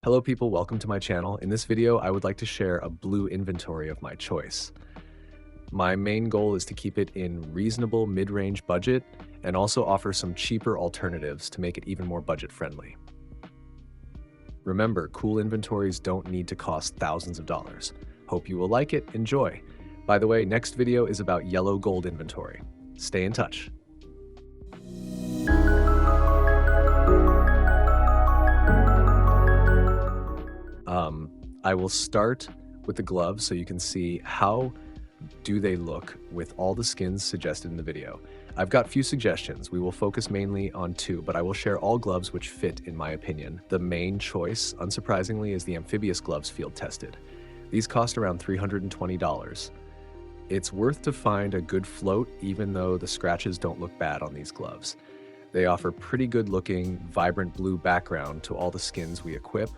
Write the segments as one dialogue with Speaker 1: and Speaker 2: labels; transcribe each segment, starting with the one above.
Speaker 1: Hello people, welcome to my channel. In this video, I would like to share a blue inventory of my choice. My main goal is to keep it in reasonable mid-range budget and also offer some cheaper alternatives to make it even more budget friendly. Remember, cool inventories don't need to cost thousands of dollars. Hope you will like it, enjoy. By the way, next video is about yellow gold inventory. Stay in touch. I will start with the gloves so you can see how do they look with all the skins suggested in the video. I've got few suggestions. We will focus mainly on two, but I will share all gloves which fit in my opinion. The main choice, unsurprisingly, is the amphibious gloves field tested. These cost around $320. It's worth to find a good float even though the scratches don't look bad on these gloves. They offer pretty good looking, vibrant blue background to all the skins we equip.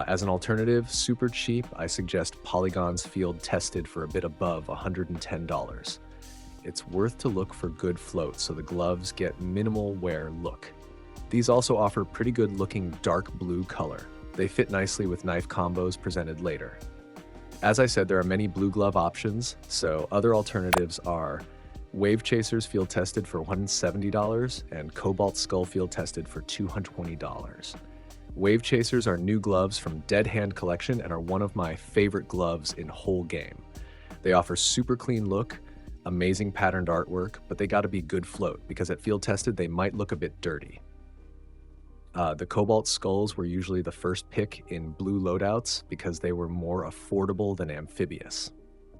Speaker 1: As an alternative, super cheap, I suggest Polygon's field tested for a bit above $110. It's worth to look for good float so the gloves get minimal wear look. These also offer pretty good looking dark blue color. They fit nicely with knife combos presented later. As I said, there are many blue glove options, so other alternatives are Wave Chasers field tested for $170 and Cobalt Skull field tested for $220. Wave Chasers are new gloves from Dead Hand Collection and are one of my favorite gloves in whole game. They offer super clean look, amazing patterned artwork, but they gotta be good float because at field tested they might look a bit dirty. The Cobalt Skulls were usually the first pick in blue loadouts because they were more affordable than amphibious.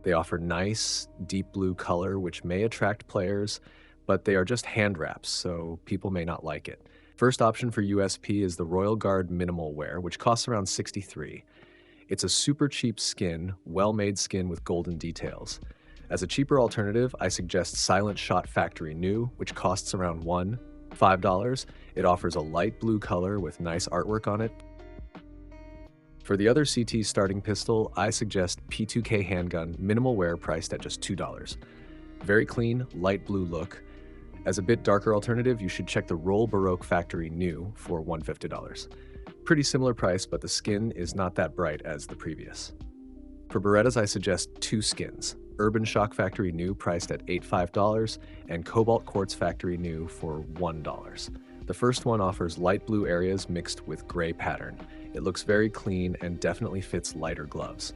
Speaker 1: They offer nice, deep blue color which may attract players, but they are just hand wraps, so people may not like it. First option for USP is the Royal Guard Minimal Wear, which costs around $63. It's a super cheap skin, well-made skin with golden details. As a cheaper alternative, I suggest Silent Shot Factory New, which costs around $5. It offers a light blue color with nice artwork on it. For the other CT starting pistol, I suggest P2K Handgun Minimal Wear priced at just $2. Very clean, light blue look. As a bit darker alternative, you should check the Roll Baroque Factory New for $150. Pretty similar price, but the skin is not that bright as the previous. For Berettas, I suggest two skins, Urban Shock Factory New priced at $85 and Cobalt Quartz Factory New for $1. The first one offers light blue areas mixed with gray pattern. It looks very clean and definitely fits lighter gloves.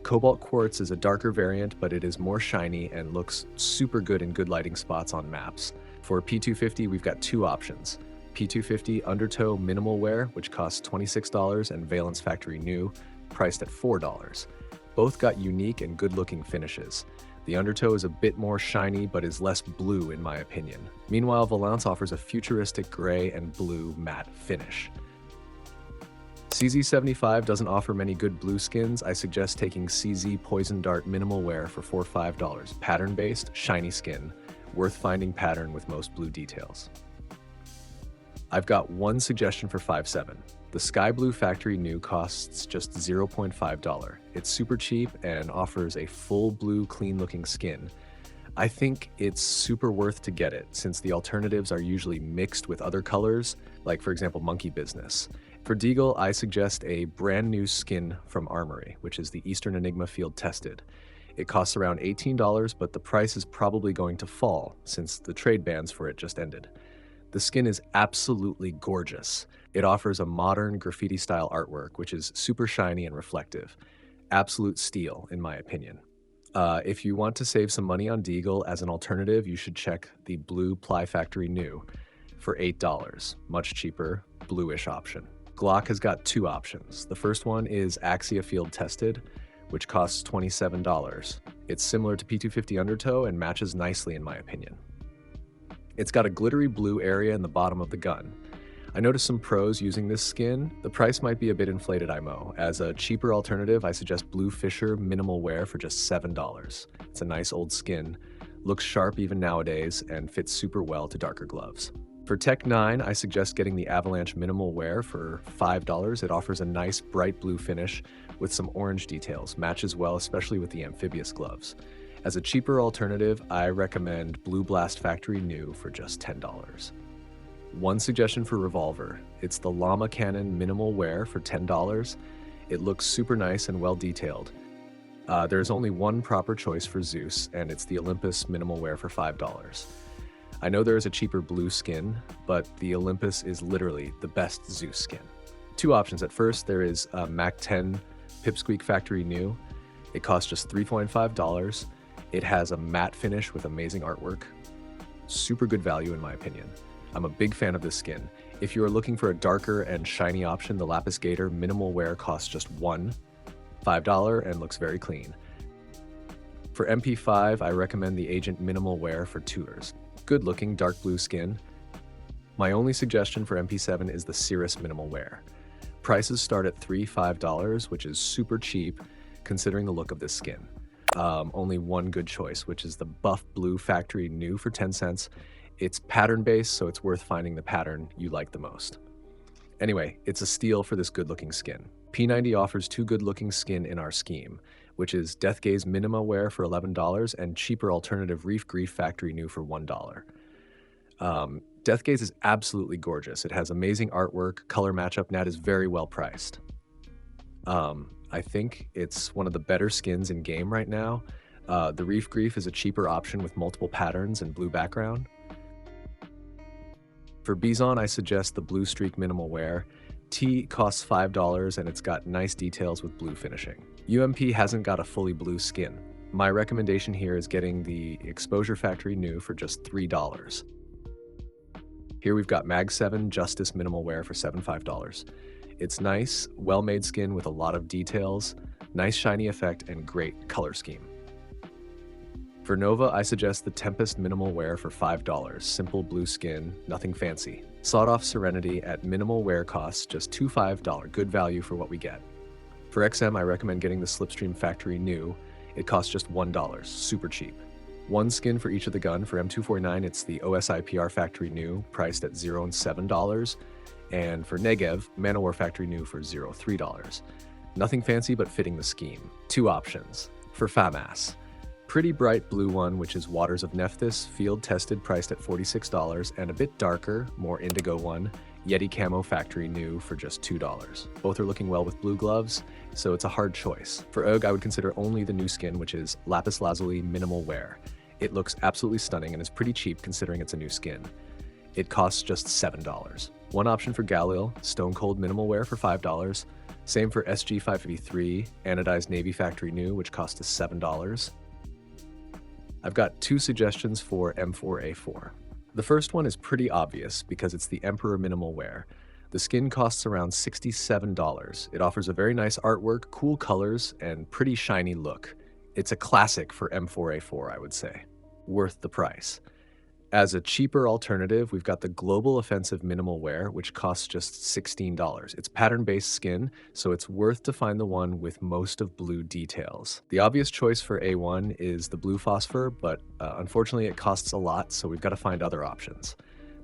Speaker 1: Cobalt Quartz is a darker variant, but it is more shiny and looks super good in good lighting spots on maps. For P250, we've got two options. P250 Undertow Minimal Wear, which costs $26, and Valence Factory New, priced at $4. Both got unique and good-looking finishes. The Undertow is a bit more shiny, but is less blue in my opinion. Meanwhile, Valence offers a futuristic gray and blue matte finish. CZ75 doesn't offer many good blue skins. I suggest taking CZ Poison Dart Minimal Wear for $4 or $5. Pattern-based, shiny skin. Worth finding pattern with most blue details. I've got one suggestion for 5.7. The Sky Blue Factory New costs just $0.5. It's super cheap and offers a full blue clean looking skin. I think it's super worth to get it since the alternatives are usually mixed with other colors, like for example Monkey Business. For Deagle, I suggest a brand new skin from Armory, which is the Eastern Enigma field tested. It costs around $18, but the price is probably going to fall since the trade bans for it just ended. The skin is absolutely gorgeous. It offers a modern graffiti-style artwork, which is super shiny and reflective. Absolute steal, in my opinion. If you want to save some money on Deagle as an alternative, you should check the Blue Ply Factory New for $8. Much cheaper, bluish option. Glock has got two options. The first one is Axia Field Tested, which costs $27. It's similar to P250 Undertow and matches nicely in my opinion. It's got a glittery blue area in the bottom of the gun. I noticed some pros using this skin. The price might be a bit inflated, IMO. As a cheaper alternative, I suggest Blue Fisher Minimal Wear for just $7. It's a nice old skin, looks sharp even nowadays, and fits super well to darker gloves. For Tech 9, I suggest getting the Avalanche Minimal Wear for $5. It offers a nice bright blue finish with some orange details, matches well especially with the amphibious gloves. As a cheaper alternative, I recommend Blue Blast Factory New for just $10. One suggestion for Revolver. It's the Llama Cannon Minimal Wear for $10. It looks super nice and well detailed. There's only one proper choice for Zeus, and it's the Olympus Minimal Wear for $5. I know there is a cheaper blue skin, but the Olympus is literally the best Zeus skin. Two options. At first, there is a Mac 10 Pipsqueak Factory New. It costs just $3.5. It has a matte finish with amazing artwork. Super good value in my opinion. I'm a big fan of this skin. If you are looking for a darker and shiny option, the Lapis Gator Minimal Wear costs just $5 and looks very clean. For MP5, I recommend the Agent Minimal Wear for $2. Good looking dark blue skin. My only suggestion for MP7 is the Cirrus Minimal Wear. Prices start at $5, which is super cheap considering the look of this skin. Only one good choice, which is the Buff Blue Factory New for 10 cents. It's pattern based, so it's worth finding the pattern you like the most. Anyway, it's a steal for this good looking skin. P90 offers two good looking skin in our scheme, which is Death Gaze Minima Wear for $11 and cheaper alternative Reef Grief Factory New for $1. Death Gaze is absolutely gorgeous. It has amazing artwork, color matchup, and that is very well priced. I think it's one of the better skins in game right now. The Reef Grief is a cheaper option with multiple patterns and blue background. For Bison, I suggest the Blue Streak Minimal Wear. T costs $5 and it's got nice details with blue finishing. UMP hasn't got a fully blue skin. My recommendation here is getting the Exposure Factory New for just $3. Here we've got Mag 7 Justice Minimal Wear for $75. It's nice, well-made skin with a lot of details, nice shiny effect, and great color scheme. For Nova, I suggest the Tempest Minimal Wear for $5. Simple blue skin, nothing fancy. Sawed-off Serenity at minimal wear costs just $5. Good value for what we get. For XM, I recommend getting the Slipstream Factory New. It costs just $1, super cheap. One skin for each of the gun. For M249, it's the OSIPR Factory New, priced at $0 and $7. And for Negev, Manowar Factory New for $3. Nothing fancy, but fitting the scheme. Two options. For FAMAS, pretty bright blue one, which is Waters of Nephthys, field tested, priced at $46, and a bit darker, more indigo one, Yeti Camo Factory New for just $2. Both are looking well with blue gloves, so it's a hard choice. For UG, I would consider only the new skin, which is Lapis Lazuli Minimal Wear. It looks absolutely stunning and is pretty cheap considering it's a new skin. It costs just $7. One option for Galil, Stone Cold Minimal Wear for $5. Same for SG553, Anodized Navy Factory New, which costs us $7. I've got two suggestions for M4A4. The first one is pretty obvious because it's the Emperor Minimal Wear. The skin costs around $67. It offers a very nice artwork, cool colors, and pretty shiny look. It's a classic for M4A4, I would say. Worth the price. As a cheaper alternative, we've got the Global Offensive Minimal Wear, which costs just $16. It's pattern-based skin, so it's worth to find the one with most of blue details. The obvious choice for A1 is the Blue Phosphor, but unfortunately it costs a lot, so we've got to find other options.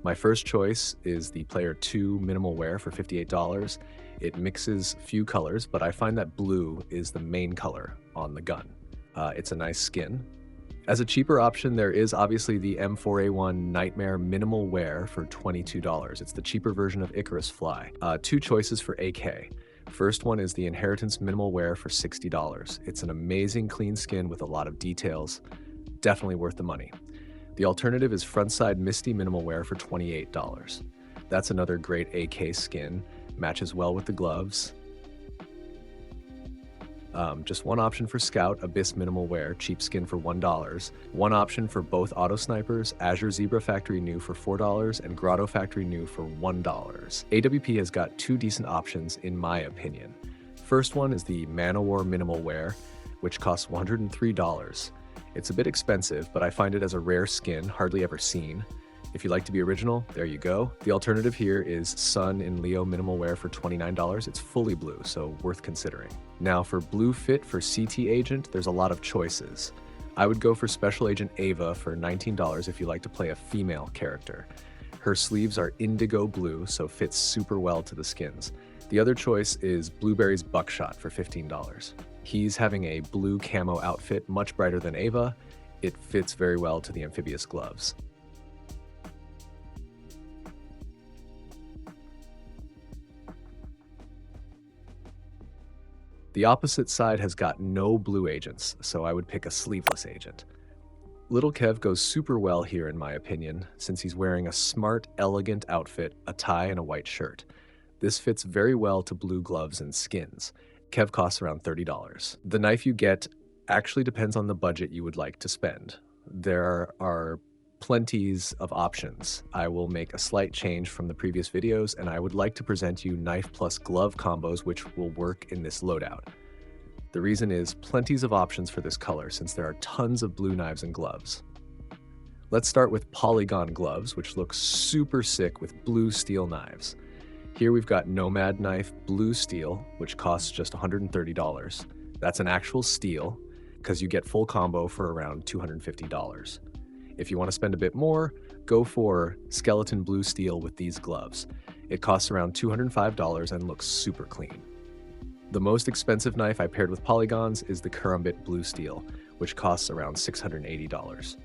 Speaker 1: My first choice is the Player 2 Minimal Wear for $58. It mixes few colors, but I find that blue is the main color on the gun. It's a nice skin. As a cheaper option, there is obviously the M4A1 Nightmare Minimal Wear for $22. It's the cheaper version of Icarus Fly. Two choices for AK. First one is the Inheritance Minimal Wear for $60. It's an amazing clean skin with a lot of details. Definitely worth the money. The alternative is Frontside Misty Minimal Wear for $28. That's another great AK skin. Matches well with the gloves. Just one option for Scout, Abyss Minimal Wear, cheap skin for $1. One option for both auto snipers, Azure Zebra Factory New for $4 and Grotto Factory New for $1. AWP has got two decent options in my opinion. First one is the Manowar Minimal Wear, which costs $103. It's a bit expensive, but I find it as a rare skin, hardly ever seen. If you like to be original, there you go. The alternative here is Sun in Leo Minimal Wear for $29. It's fully blue, so worth considering. Now for Blue Fit for CT Agent, there's a lot of choices. I would go for Special Agent Ava for $19 if you like to play a female character. Her sleeves are indigo blue, so fits super well to the skins. The other choice is Blueberry's Buckshot for $15. He's having a blue camo outfit, much brighter than Ava. It fits very well to the amphibious gloves. The opposite side has got no blue agents, so I would pick a sleeveless agent. Little Kev goes super well here in my opinion, since he's wearing a smart, elegant outfit, a tie, and a white shirt. This fits very well to blue gloves and skins. Kev costs around $30. The knife you get actually depends on the budget you would like to spend. There are plenties of options. I will make a slight change from the previous videos, and I would like to present you knife plus glove combos which will work in this loadout. The reason is plenties of options for this color since there are tons of blue knives and gloves. Let's start with polygon gloves, which look super sick with blue steel knives. Here we've got Nomad knife blue steel, which costs just $130. That's an actual steal, because you get full combo for around $250. If you want to spend a bit more, go for skeleton blue steel with these gloves. It costs around $205 and looks super clean. The most expensive knife I paired with polygons is the Karambit blue steel, which costs around $680.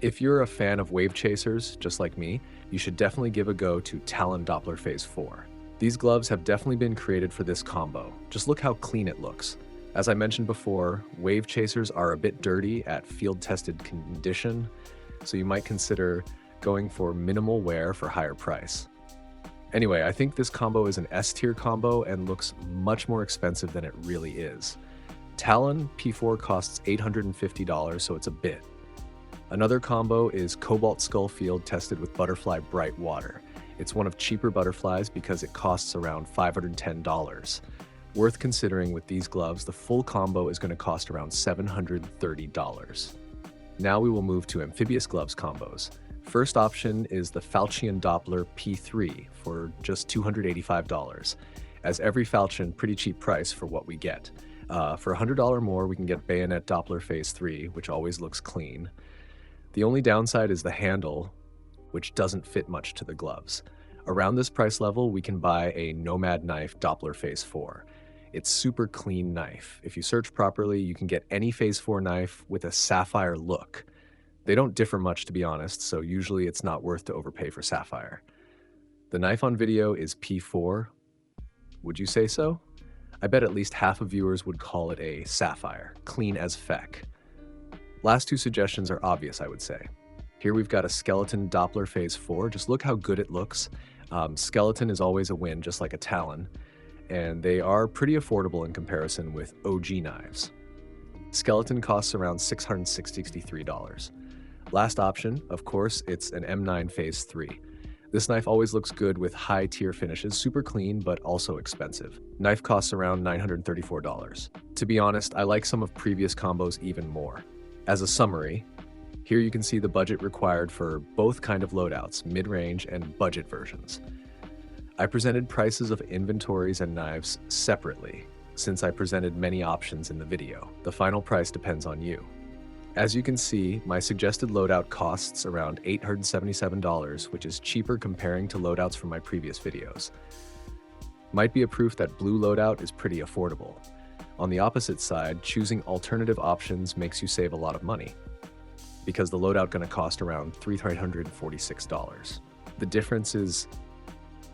Speaker 1: If you're a fan of wave chasers, just like me, you should definitely give a go to Talon Doppler Phase 4. These gloves have definitely been created for this combo. Just look how clean it looks. As I mentioned before, wave chasers are a bit dirty at field-tested condition, so you might consider going for minimal wear for higher price. Anyway, I think this combo is an S-tier combo and looks much more expensive than it really is. Talon P4 costs $850, so it's a bit. Another combo is Cobalt Skull Field tested with Butterfly Bright Water. It's one of cheaper butterflies because it costs around $510. Worth considering with these gloves, the full combo is going to cost around $730. Now we will move to amphibious gloves combos. First option is the Falchion Doppler P3 for just $285. As every Falchion, pretty cheap price for what we get. For $100 more, we can get Bayonet Doppler Phase 3, which always looks clean. The only downside is the handle, which doesn't fit much to the gloves. Around this price level, we can buy a Nomad knife Doppler Phase 4. It's super clean knife. If you search properly, you can get any Phase 4 knife with a sapphire look. They don't differ much, to be honest, so usually it's not worth to overpay for sapphire. The knife on video is P4. Would you say so? I bet at least half of viewers would call it a sapphire, clean as feck. Last two suggestions are obvious, I would say. Here we've got a Skeleton Doppler Phase 4. Just look how good it looks. Skeleton is always a win, just like a Talon, and they are pretty affordable in comparison with OG knives. Skeleton costs around $663. Last option, of course, it's an M9 Phase 3. This knife always looks good with high tier finishes, super clean, but also expensive. Knife costs around $934. To be honest, I like some of previous combos even more. As a summary, here you can see the budget required for both kind of loadouts, mid-range and budget versions. I presented prices of inventories and knives separately, since I presented many options in the video. The final price depends on you. As you can see, my suggested loadout costs around $877, which is cheaper comparing to loadouts from my previous videos. Might be a proof that blue loadout is pretty affordable. On the opposite side, choosing alternative options makes you save a lot of money, because the loadout gonna cost around $346. The difference is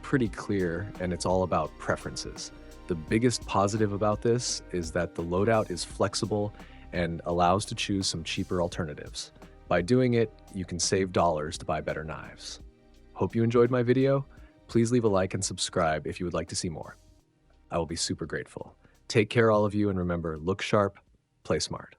Speaker 1: pretty clear, and it's all about preferences. The biggest positive about this is that the loadout is flexible and allows to choose some cheaper alternatives. By doing it, you can save dollars to buy better knives. Hope you enjoyed my video. Please leave a like and subscribe if you would like to see more. I will be super grateful. Take care, all of you, and remember, look sharp, play smart.